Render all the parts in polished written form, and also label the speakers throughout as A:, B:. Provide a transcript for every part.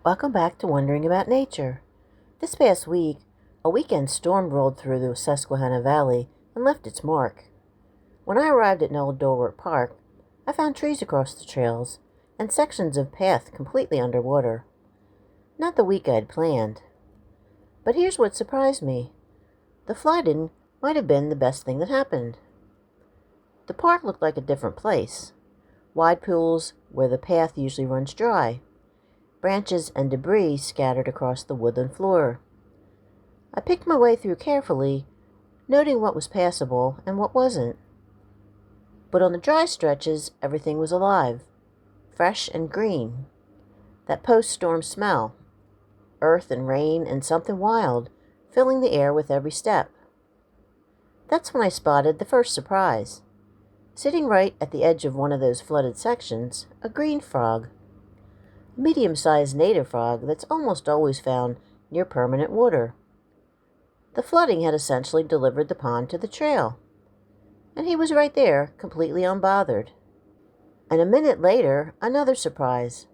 A: Welcome back to Wondering About Nature. This past week, a weekend storm rolled through the Susquehanna Valley and left its mark. When I arrived at Noel Dorwart Park, I found trees across the trails and sections of path completely underwater. Not the week I had planned. But here's what surprised me. The flooding might have been the best thing that happened. The park looked like a different place. Wide pools where the path usually runs dry. Branches and debris scattered across the woodland floor. I picked my way through carefully, noting what was passable and what wasn't. But on the dry stretches, everything was alive, fresh and green. That post-storm smell, earth and rain and something wild, filling the air with every step. That's when I spotted the first surprise. Sitting right at the edge of one of those flooded sections, a green frog. A medium-sized native frog that's almost always found near permanent water. The flooding had essentially delivered the pond to the trail, and he was right there, completely unbothered. And a minute later, another surprise.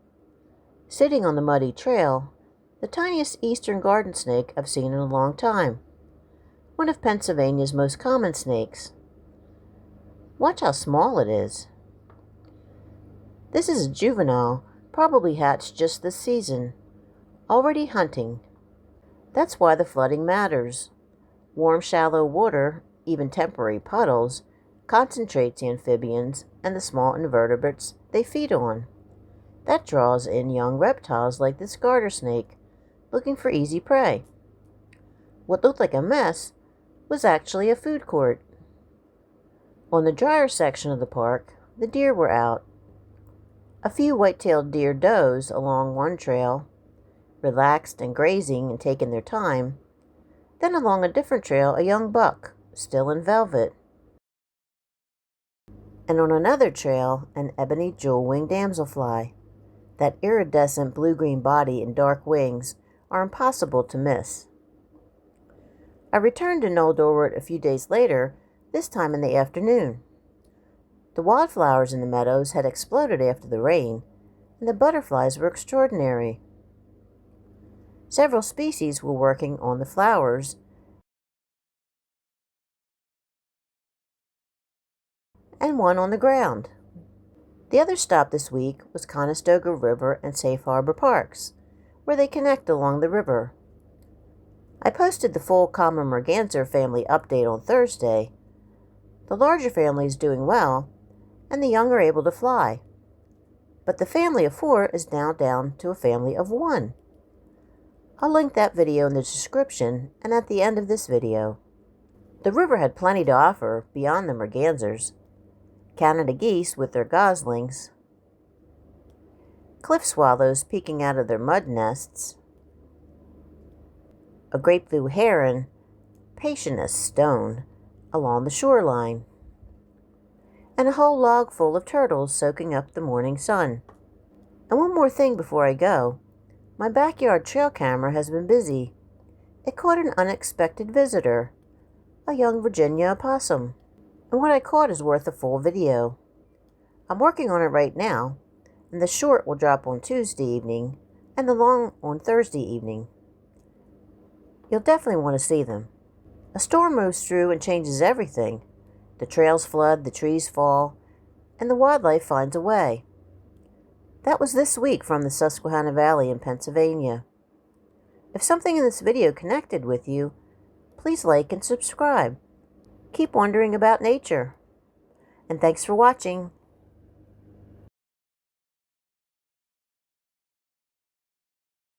A: Sitting on the muddy trail, the tiniest eastern garden snake I've seen in a long time, one of Pennsylvania's most common snakes. Watch how small it is. This is a juvenile, probably hatched just this season, already hunting. That's why the flooding matters. Warm, shallow water, even temporary puddles, concentrates the amphibians and the small invertebrates they feed on. That draws in young reptiles like this garter snake, looking for easy prey. What looked like a mess was actually a food court. On the drier section of the park, the deer were out. A few white-tailed deer does along one trail, relaxed and grazing and taking their time. Then along a different trail, a young buck, still in velvet. And on another trail, an Ebony Jewelwing damselfly. That iridescent blue-green body and dark wings are impossible to miss. I returned to Noel Dorwart a few days later, this time in the afternoon. The wildflowers in the meadows had exploded after the rain, and the butterflies were extraordinary. Several species were working on the flowers, and one on the ground. The other stop this week was Conestoga River and Safe Harbor Parks, where they connect along the river. I posted the full Common Merganser family update on Thursday. The larger family is doing well, and the young are able to fly. But the family of 4 is now down to a family of 1. I'll link that video in the description and at the end of this video. The river had plenty to offer beyond the mergansers. Canada geese with their goslings, cliff swallows peeking out of their mud nests, a great blue heron, patient as stone, along the shoreline, and a whole log full of turtles soaking up the morning sun. And one more thing before I go. My backyard trail camera has been busy. It caught an unexpected visitor, a young Virginia opossum. And what I caught is worth a full video. I'm working on it right now, and the short will drop on Tuesday evening, and the long on Thursday evening. You'll definitely want to see them. A storm moves through and changes everything. The trails flood, the trees fall, and the wildlife finds a way. That was this week from the Susquehanna Valley in Pennsylvania. If something in this video connected with you, please like and subscribe. Keep wondering about nature. And thanks for watching.